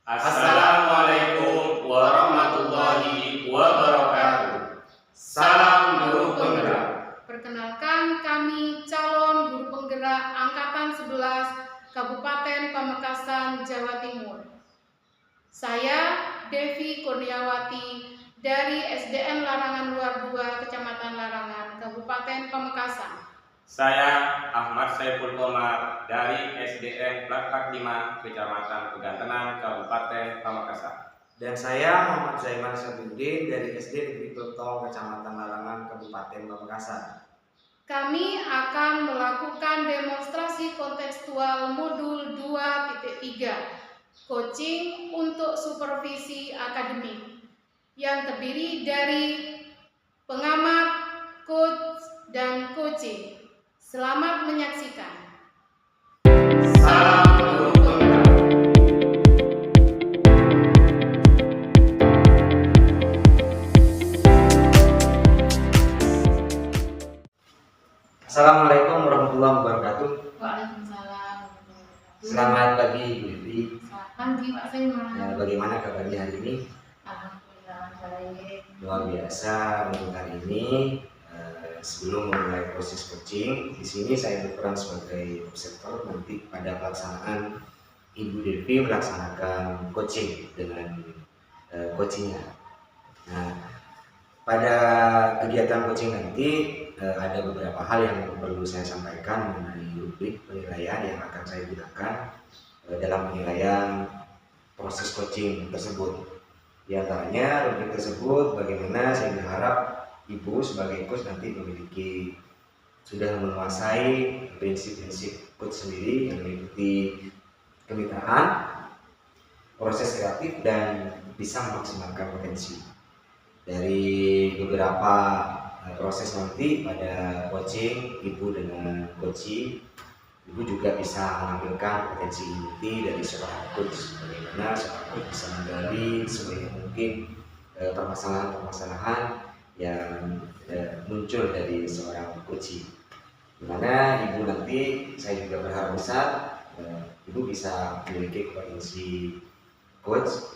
Assalamualaikum warahmatullahi wabarakatuh. Salam guru penggerak. Perkenalkan, kami calon guru penggerak Angkatan 11 Kabupaten Pamekasan, Jawa Timur. Saya Devi Kurniawati dari SDN Larangan Luar 2, Kecamatan Larangan, Kabupaten Pamekasan. Saya Ahmad Saiful Komar dari SDN Platak 5, Kecamatan Pegantenan, Kabupaten Pamekasan. Dan saya Muhammad Zaiman Sabudin dari SD Negeri Peltong, Kecamatan Larangan, Kabupaten Pamekasan. Kami akan melakukan demonstrasi kontekstual modul 2.3, coaching untuk supervisi akademik, yang terdiri dari pengamat, coach, dan coaching. Selamat menyaksikan. Salam guru penggerak. Assalamualaikum warahmatullahi wabarakatuh. Waalaikumsalam. Selamat pagi Ibu Devi. Selamat pagi Pak Zaiman. Bagaimana kabarnya hari ini? Alhamdulillah baik. Luar biasa untuk hari ini. Sebelum memulai proses coaching, di sini saya berperan sebagai observer. Nanti pada pelaksanaan Ibu Devi melaksanakan coaching dengan coachingnya. Nah, pada kegiatan coaching nanti ada beberapa hal yang perlu saya sampaikan mengenai rubrik penilaian yang akan saya gunakan dalam penilaian proses coaching tersebut. Di antaranya rubrik tersebut bagaimana saya berharap Ibu sebagai coach nanti sudah menguasai prinsip-prinsip coach sendiri yang meliputi kemitraan, proses kreatif, dan bisa memaksimalkan potensi. Dari beberapa proses nanti pada coaching Ibu dengan coaching, Ibu juga bisa menampilkan potensi inti dari seorang coach. Bagaimana seorang coach bisa menggali sebanyak mungkin permasalahan-permasalahan yang muncul dari seorang coaching. Dimana Ibu nanti saya juga berharap besar Ibu bisa memiliki kompetensi coach,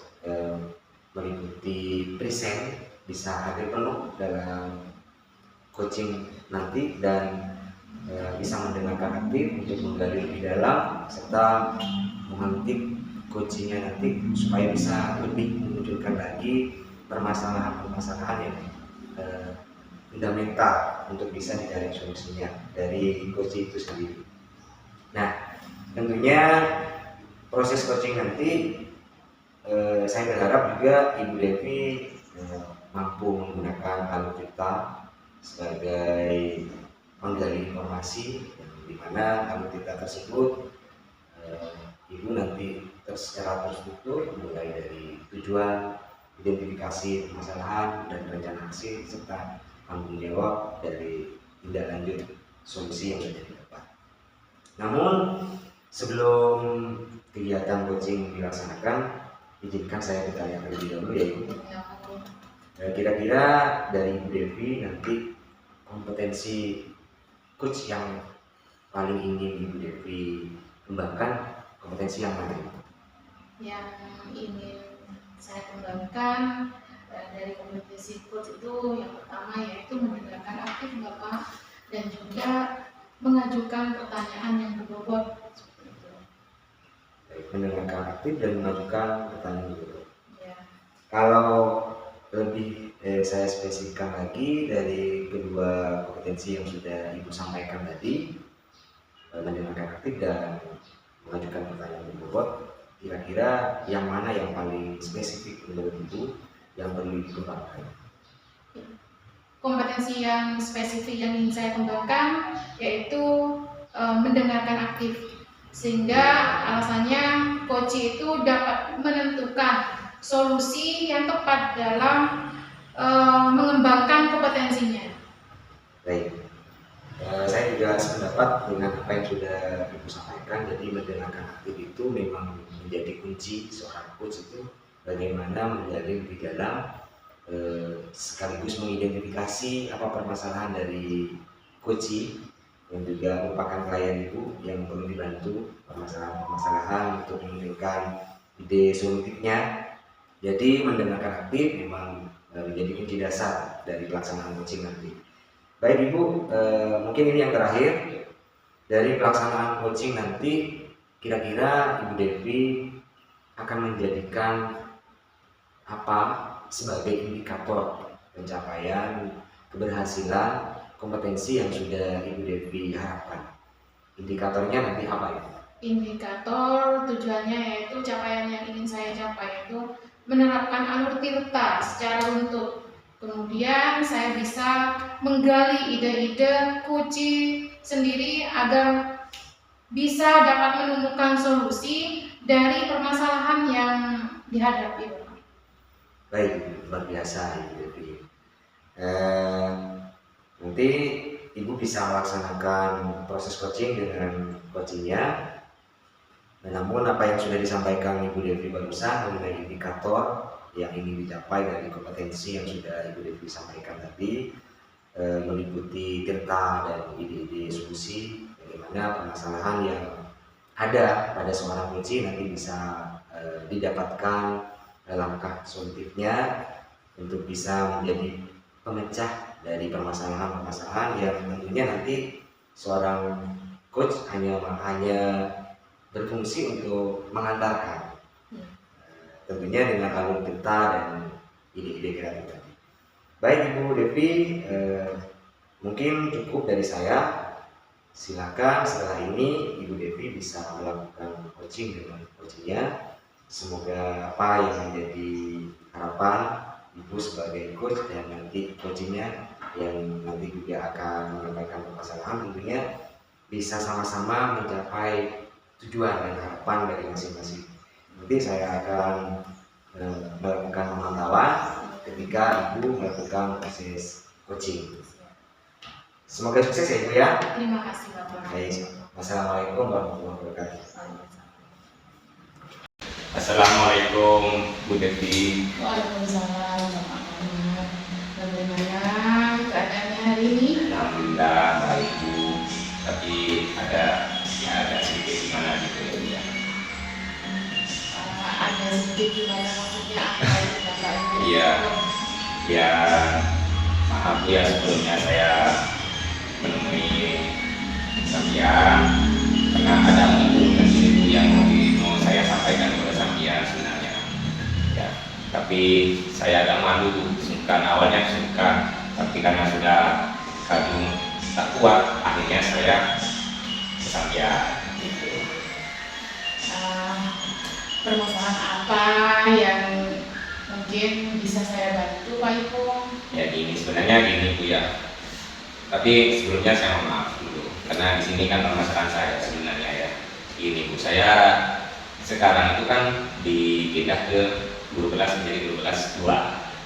meliputi present, bisa hadir penuh dalam coaching nanti, dan bisa mendengarkan aktif untuk menggali lebih dalam serta memantik coachingnya nanti supaya bisa lebih memunculkan lagi permasalahan-permasalahan yang fundamental untuk bisa dicari solusinya dari coaching itu sendiri. Nah, tentunya proses coaching nanti saya berharap juga Ibu Devi mampu menggunakan alutsista sebagai penggali informasi, di mana alutsista tersebut Ibu nanti secara terstruktur mulai dari tujuan, identifikasi permasalahan dan rencana aksi, serta tanggung jawab dari tindak lanjut solusi yang sudah didapat. Namun sebelum kegiatan coaching dilaksanakan, izinkan saya bertanya terlebih dahulu ya Ibu. Kira-kira dari Ibu Devi nanti kompetensi coach yang paling ingin Ibu Devi kembangkan, kompetensi yang mana? Yang ingin saya kembangkan dari kompetensi coach itu yang pertama yaitu mendengarkan aktif Bapak dan juga mengajukan pertanyaan yang berbobot seperti itu. Baik, mendengarkan aktif dan mengajukan pertanyaan berbobot. Ya. Kalau lebih saya spesifikkan lagi dari kedua kompetensi yang sudah Ibu sampaikan tadi, mendengarkan aktif dan mengajukan pertanyaan berbobot, kira-kira yang mana yang paling spesifik menurut Ibu yang perlu dikembangkan? Kompetensi yang spesifik yang ingin saya kembangkan yaitu mendengarkan aktif, sehingga alasannya coach itu dapat menentukan solusi yang tepat dalam mengembangkan kompetensinya. Baik, saya juga sependapat dengan apa yang sudah Ibu sampaikan. Jadi mendengarkan aktif itu memang menjadi kunci seorang coach itu bagaimana menggali lebih dalam, sekaligus mengidentifikasi apa permasalahan dari coaching yang juga merupakan klien Ibu yang perlu dibantu permasalahan-permasalahan untuk menunjukkan ide solutifnya. Jadi mendengarkan aktif memang menjadi kunci dasar dari pelaksanaan coaching nanti. Baik Ibu, mungkin ini yang terakhir dari pelaksanaan coaching nanti, kira-kira Ibu Devi akan menjadikan apa sebagai indikator pencapaian keberhasilan kompetensi yang sudah Ibu Devi harapkan? Indikatornya nanti apa ya? Indikator tujuannya yaitu capaian yang ingin saya capai itu menerapkan alur tirta secara runtut. Kemudian saya bisa menggali ide-ide kunci sendiri agar bisa dapat menemukan solusi dari permasalahan yang dihadapi. Baik, luar biasa Ibu Devi. Nanti Ibu bisa melaksanakan proses coaching dengan coachingnya. Namun apa yang sudah disampaikan Ibu Devi barusan mengenai indikator yang ingin dicapai dari kompetensi yang sudah Ibu Devi sampaikan tadi, meliputi tirta dan ide-ide solusi bagaimana permasalahan yang ada pada seorang coach nanti bisa didapatkan langkah solutifnya untuk bisa menjadi pemecah dari permasalahan-permasalahan yang tentunya nanti seorang coach hanya berfungsi untuk mengantarkan, tentunya dengan alur tirta dan ide-ide kreatif tadi. Baik Ibu Devi, mungkin cukup dari saya. Silakan setelah ini Ibu Devi bisa melakukan coaching dengan coachingnya. Semoga apa yang menjadi harapan Ibu sebagai coach dan nanti coachingnya yang nanti juga akan menyampaikan permasalahan tentunya bisa sama-sama mencapai tujuan dan harapan dari masing-masing. Nanti saya akan melakukan pemantauan ketika Ibu melakukan proses coaching. Semoga sukses ya Ibu ya. Terima kasih Bapak. Baik. Wassalamualaikum warahmatullahi wabarakatuh. Assalamualaikum Bu Devi. Waalaikumsalam Bapak. Bagaimana keadaannya hari ini? Alhamdulillah baik Bu. Tapi ada sedikit gimana gitu ya. Ada sedikit gimana maksudnya apa itu Bapak? Iya. Ya maaf ya sebelumnya saya menemui sampean karena ada hubungan itu yang mau saya sampaikan kepada sampean sebenarnya. Ya, tapi saya agak malu, sungkan awalnya sungkan, tapi karena sudah kadung tak kuat, akhirnya saya ke sampean. Gitu. Permasalahan apa yang mungkin bisa saya bantu Pak Ibu? Ya gini sebenarnya gini Bu ya. Tapi sebelumnya saya mohon maaf dulu karena di sini kan permasalahan saya sebenarnya ya. Ini Bu, saya sekarang itu kan dipindah ke guru kelas menjadi guru kelas 2.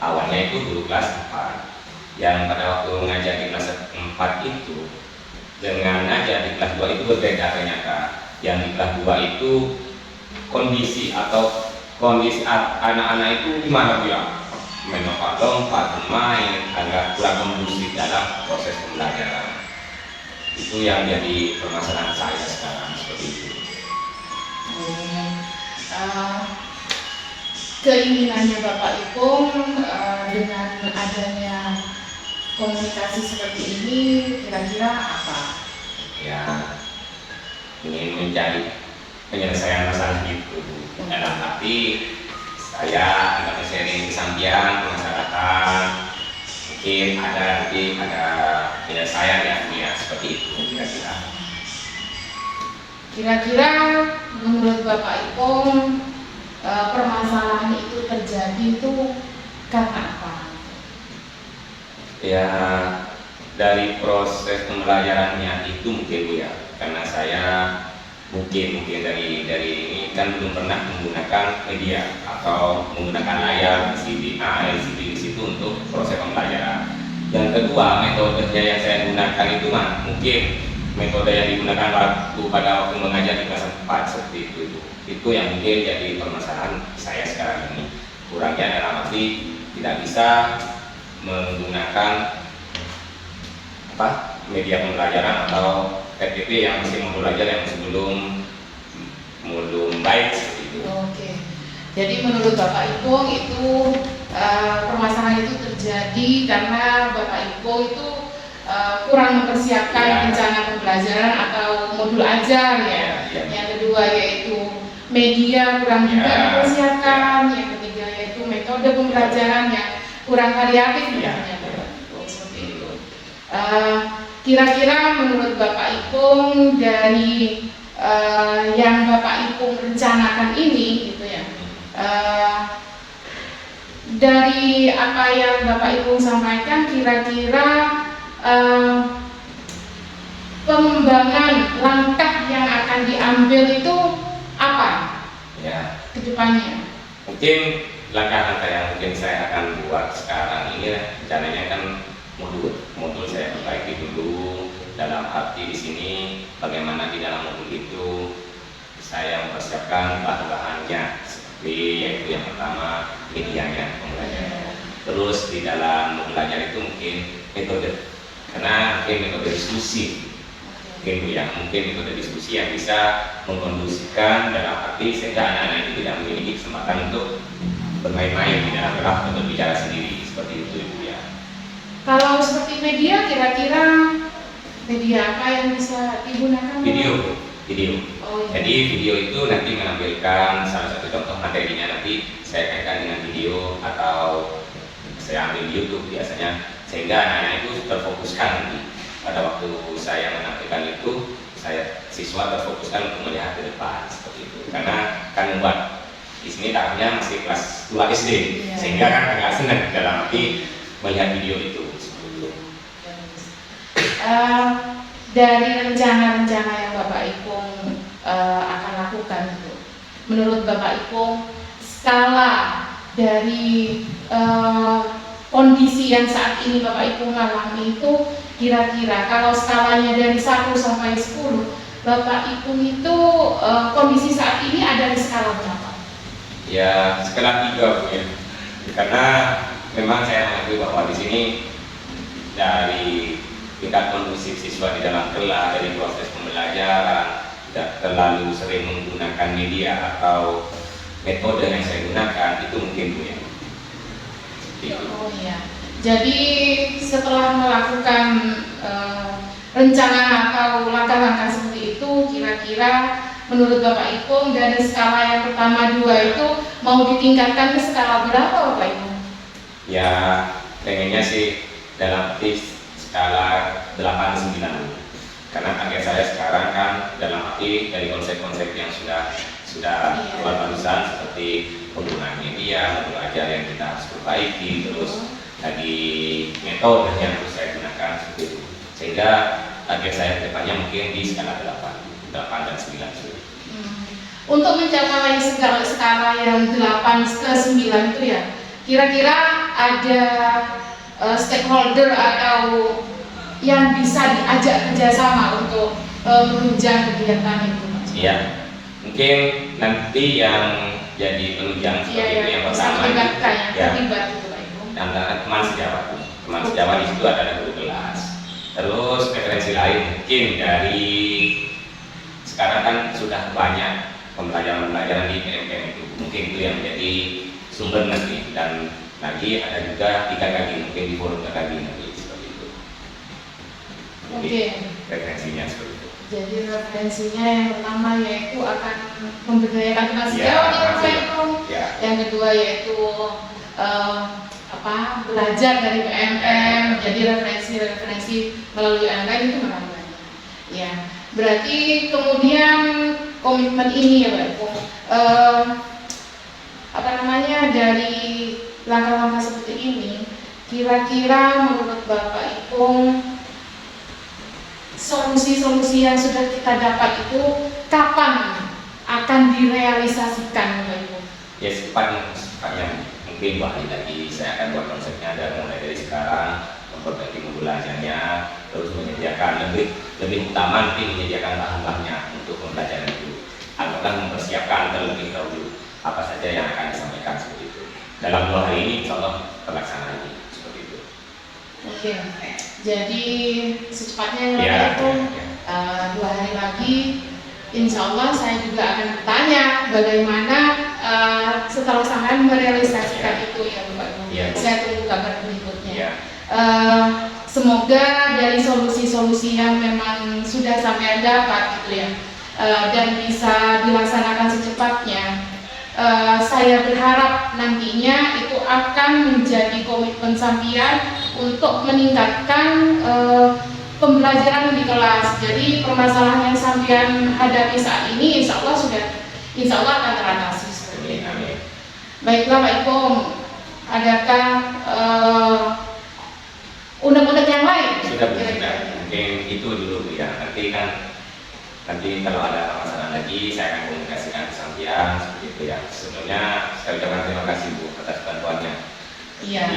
Awalnya itu guru kelas 4. Yang pada waktu ngajar di kelas 4 itu dengan ngajar di kelas 2 itu berbeda ternyata. Yang di kelas 2 itu kondisi anak-anak itu gimana Bu ya? Lompat, bermain, agak kurang kondusif dalam proses pembelajaran. Itu yang jadi permasalahan saya sekarang seperti itu. Keinginannya Bapak Ibu dengan adanya komunikasi seperti ini kira-kira apa? Ya, ingin mencari penyelesaian masalah itu dalam arti saya agak sharing kesampian permasalahan, mungkin ada penyelesaian ya seperti itu kira-kira. Kira-kira menurut Bapak Ibu permasalahan itu terjadi itu karena apa? Ya dari proses pembelajarannya itu mungkin Bu ya, karena saya mungkin dari ini kan belum pernah menggunakan media atau menggunakan layar LCD di situ untuk proses pembelajaran. Yang kedua, metodenya yang saya gunakan itu mungkin metode yang digunakan pada waktu mengajar di kelas 4 seperti itu. Itu yang mungkin jadi permasalahan saya sekarang ini. Kurangnya dalam arti tidak bisa menggunakan media pembelajaran atau PPP yang masih belajar yang belum baik seperti itu. Oke. Jadi menurut Bapak Ipung itu permasalahan itu terjadi karena Bapak Ipung itu kurang mempersiapkan rencana pembelajaran atau modul ajar ya. Yang kedua yaitu media kurang juga dipersiapkan. Yang ketiga yaitu metode pembelajaran yang kurang variatif misalnya Bapak Ipung seperti itu. Kira-kira menurut Bapak Ipung dari yang Bapak Ipung rencanakan ini gitu ya, dari apa yang Bapak Ipung sampaikan, kira-kira pengembangan langkah yang akan diambil itu apa Ya, ke depannya? mungkin langkah-langkah yang mungkin saya akan buat sekarang ini rencananya kan modul saya perbaiki dulu, dalam arti di sini bagaimana di dalam modul itu saya mempersiapkan bahan-bahannya, seperti yaitu yang pertama medianya pembelajaran. Terus di dalam belajar itu mungkin metode, karena mungkin metode diskusi, mungkin metode diskusi yang bisa mengkondisikan dalam arti sehingga anak-anak itu tidak memiliki kesempatan untuk bermain-main di dalam kelas atau bicara sendiri, seperti itu Ibu ya. Kalau seperti media, kira-kira media apa yang bisa digunakan? Video. Oh, iya. Jadi video itu nanti menampilkan salah satu contoh materinya, nanti saya kaitkan dengan video atau saya ambil di YouTube biasanya, sehingga anak-anak itu terfokuskan nanti pada waktu saya menampilkan itu, siswa terfokuskan untuk melihat ke depan seperti itu. Karena kan membuat di sini tahunnya masih kelas 2 SD, sehingga kan agak senang dalam arti melihat video itu. Dari rencana-rencana yang Bapak Ipung akan lakukan itu, menurut Bapak Ipung skala dari kondisi yang saat ini Bapak Ipung alami itu kira-kira kalau skalanya dari 1 sampai 10, Bapak Ipung itu kondisi saat ini ada di skala berapa? Ya, skala 3 Bu ya. Karena memang saya mengakui bahwa di sini dari tingkat kondusif siswa di dalam kelas, dari proses pembelajaran tidak terlalu sering menggunakan media atau metode yang saya gunakan, itu mungkin Bu ya. Oh iya. Jadi setelah melakukan rencana atau langkah-langkah seperti itu, kira-kira menurut Bapak Ipung dari skala yang pertama 2 itu mau ditingkatkan ke skala berapa Bapak Ipung? Ya, pengennya sih dalam arti skala 8-9, karena target saya sekarang kan dalam arti dari konsep-konsep yang sudah keluar barusan, seperti penggunaan media, modul ajar yang kita harus perbaiki, terus lagi metode yang harus saya gunakan seperti itu, sehingga target saya ke depannya mungkin di skala 8 dan 9. Untuk mencapai skala yang 8 ke 9 itu ya, kira-kira ada stakeholder atau yang bisa diajak kerjasama untuk menunjang kegiatan itu? Iya, mungkin nanti yang jadi penunjang seperti itu yang pertama terlibat itu Pak Ibu. Antara teman sejawat di situ ada guru kelas. Terus referensi lain mungkin dari sekarang kan sudah banyak pembelajaran di PMK itu, mungkin itu yang menjadi sumber nanti, dan lagi ada juga IKKG, mungkin di forum IKKG nanti seperti itu. Oke. Referensinya seperti itu. Jadi referensinya yang pertama yaitu akan memberdayakan teman sejawat yang kedua yaitu belajar dari PMM, jadi referensi melalui online itu memang banyak. Ya, berarti kemudian komitmen ini ya Pak Ipung, dari langkah-langkah seperti ini, kira-kira menurut Bapak Ipung solusi-solusi yang sudah kita dapat itu kapan akan direalisasikan Bapak Ipung? Ya secepatnya mungkin lagi saya akan buat konsepnya dan mulai dari sekarang memperbaiki pembelajarannya, terus menyediakan lebih utama nanti menyediakan bahan-bahannya untuk pembelajaran itu, ataukah mempersiapkan terlebih dahulu apa saja yang akan disampaikan seperti itu. Dalam 2 hari ini insya Allah terlaksana ini seperti itu. Oke, jadi secepatnya ya, Bapak Ipung 2 hari lagi insya Allah saya juga akan bertanya bagaimana setelah usahakan merealisasikan itu ya Bapak Ibu. Iya. Saya tunggu kabar berikutnya. Ya. Semoga dari solusi-solusi yang memang sudah sampai dapat gitu ya, dan bisa dilaksanakan secepatnya. Saya berharap nantinya itu akan menjadi komitmen sampean untuk meningkatkan pembelajaran di kelas. Jadi permasalahan yang sampean hadapi saat ini insya Allah akan teratasi. Amin. Baiklah Pak Ikom, adakah undang-undang yang lain? Sudah. Mungkin itu dulu Bu ya. Nanti kalau ada masalah lagi saya akan komunikasikan ke sampean seperti itu ya. Sebelumnya saya ucapkan terima kasih Bu atas bantuannya. Iya.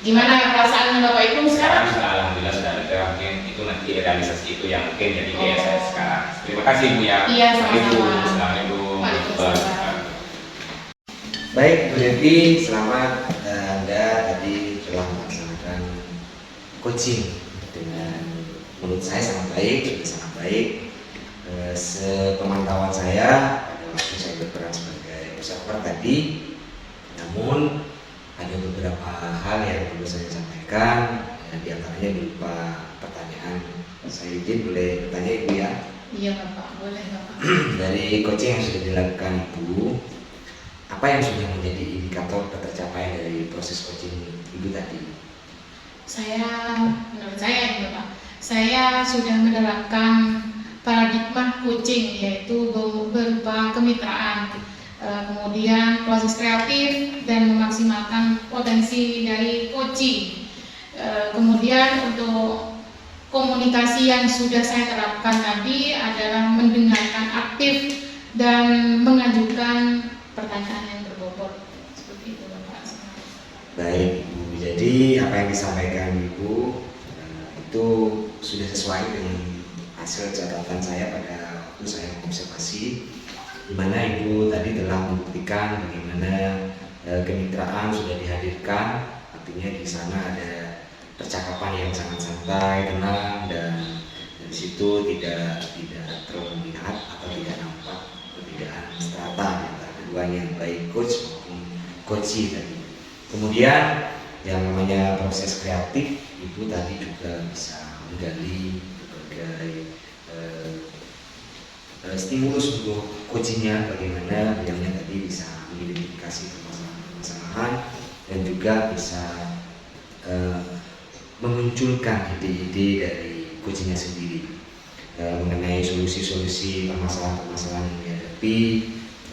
Gimana perasaan Bapak Ikom sekarang? Alhamdulillah sudah ada. Mungkin itu nanti realisasi itu yang mungkin jadi kayak saya sekarang. Terima kasih Bu ya. Iya, sama-sama. Assalamualaikum. Waalaikumsalam. Baik Bu Devi, selamat Anda tadi telah melaksanakan coaching dengan menurut saya sangat baik, sudah sangat baik. Sepemantauan saya pada waktu saya berperan sebagai observer tadi, namun ada beberapa hal yang perlu saya sampaikan, di antaranya berupa pertanyaan. Saya izin boleh bertanya Ibu ya? Iya Bapak, boleh Bapak. Dari coaching yang sudah dilakukan Ibu, apa yang sudah menjadi indikator tercapaian dari proses coaching Ibu tadi? Menurut saya ini Bapak, saya sudah menerapkan paradigma coaching, yaitu berupa kemitraan, kemudian proses kreatif dan memaksimalkan potensi dari coaching. Kemudian untuk komunikasi yang sudah saya terapkan tadi adalah mendengarkan aktif dan mengajukan pertanyaan yang berbobot. Seperti itu Bapak. Baik Ibu, jadi apa yang disampaikan Ibu itu sudah sesuai dengan hasil catatan saya pada waktu saya mengobservasi, di mana Ibu tadi telah membuktikan bagaimana kemitraan sudah dihadirkan, artinya di sana ada percakapan yang sangat santai, tenang, dan dari situ tidak terlalu melihat atau tidak nampak perbedaan strata antara keduanya, baik coach maupun coachee tadi. Kemudian yang namanya proses kreatif, Ibu tadi juga bisa menggali berbagai stimulus untuk coachingnya, bagaimana beliaunya tadi bisa mengidentifikasi permasalahan dan juga bisa memunculkan ide-ide dari coachingnya sendiri mengenai solusi-solusi permasalahan-permasalahan yang dihadapi,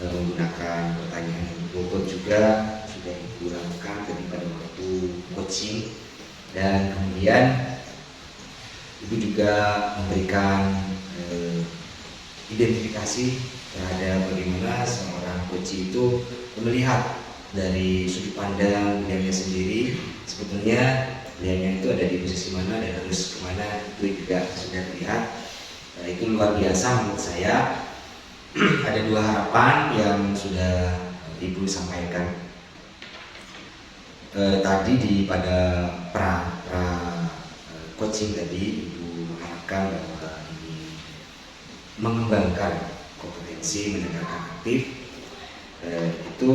menggunakan pertanyaan yang berbobot juga sudah Ibu lakukan tadi pada waktu coaching, dan kemudian Ibu juga memberikan identifikasi terhadap bagaimana seorang coach itu melihat dari sudut pandang beliaunya sendiri, sebetulnya beliaunya itu ada di posisi mana dan harus kemana, itu juga sudah terlihat. Itu luar biasa menurut saya. Ada dua harapan yang sudah Ibu sampaikan tadi pada pra coaching tadi. Ibu mengharapkan bahwa ini mengembangkan kompetensi mendengarkan aktif, itu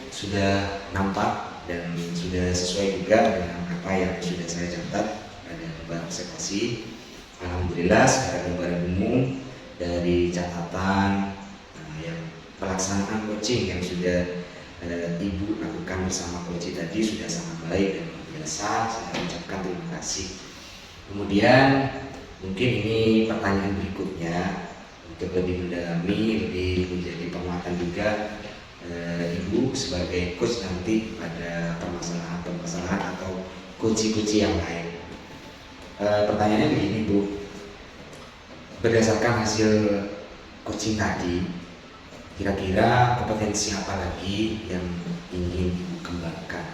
sudah nampak dan sudah sesuai juga dengan apa yang sudah saya catat pada lembar observasi. Alhamdulillah secara gambaran umum dari catatan yang pelaksanaan coaching yang sudah Ibu lakukan bersama coach tadi sudah sangat baik dan luar biasa. Saya ucapkan terima kasih. Kemudian mungkin ini pertanyaan berikutnya untuk lebih mendalami, lebih menjadi penguatan juga Ibu sebagai coach nanti pada permasalahan atau coach-coach yang lain. Pertanyaannya begini Bu, berdasarkan hasil coaching tadi, kira-kira kompetensi apa lagi yang ingin Ibu kembangkan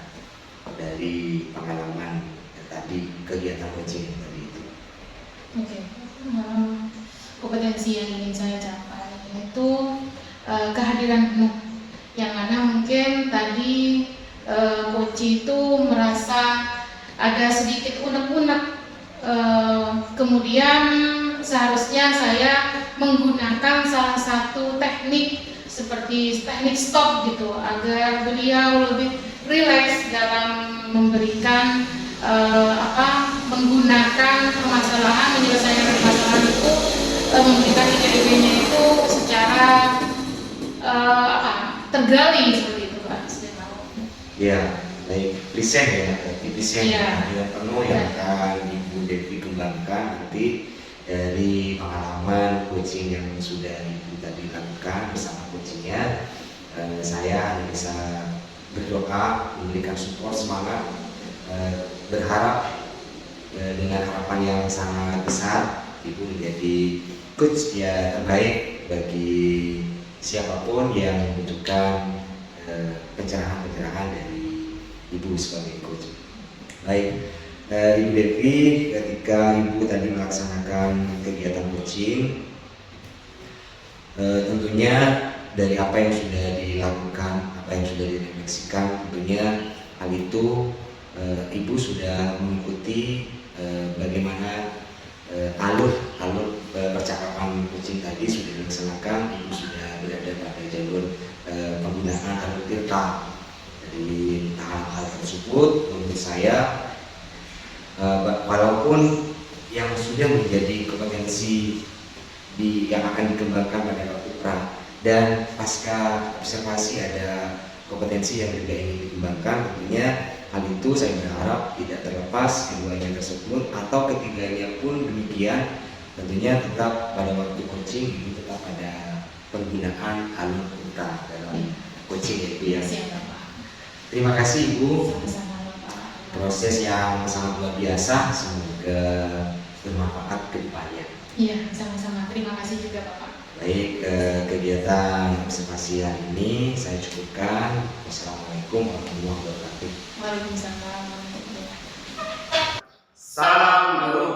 dari pengalaman tadi, kegiatan coaching tadi itu? Oke. Kompetensi yang ingin saya capai yaitu kehadiran penuh, yang mana mungkin tadi coach itu merasa ada sedikit unek-unek, kemudian seharusnya saya menggunakan salah satu teknik seperti teknik stop gitu, agar beliau lebih rileks dalam memberikan menggunakan permasalahan, menyelesaikan permasalahan itu, memberikan IDP-nya itu secara tergali seperti itu Pak. Ya, baik, present ya, berarti present Iya. yang penuh yang akan Ibu Devi kembangkan nanti dari pengalaman coaching yang sudah Ibu tadi lakukan bersama coachingnya. Saya hanya bisa berdoa, memberikan support, semangat, berharap dengan harapan yang sangat besar Ibu menjadi coach ya terbaik bagi siapapun yang membutuhkan pencerahan-pencerahan dari Ibu sebagai coach. Baik, Ibu Devi, ketika Ibu tadi melaksanakan kegiatan coaching, tentunya dari apa yang sudah dilakukan, apa yang sudah direfleksikan, tentunya hal itu Ibu sudah mengikuti bagaimana alur percakapan coaching tadi sudah dilaksanakan. Ibu sudah berada pada jalur penggunaan alur tirta. Dari hal tersebut menurut saya walaupun yang sudah menjadi kompetensi yang akan dikembangkan pada waktu pra dan pasca observasi ada kompetensi yang juga ingin dikembangkan, tentunya hal itu saya berharap tidak terlepas keduanya tersebut atau ketiganya pun demikian, tentunya tetap pada waktu coaching ini tetap ada penggunaan alur tirta dalam coaching itu ya. Terima kasih Ibu. Sama-sama Bapak. Proses yang sangat luar biasa, semoga bermanfaat ke depannya. Iya, sama-sama. Terima kasih juga Bapak. Baik, kegiatan observasi hari ini saya cukupkan. Wassalamualaikum warahmatullahi wabarakatuh. Waalaikumsalam warahmatullahi wabarakatuh. Salam guru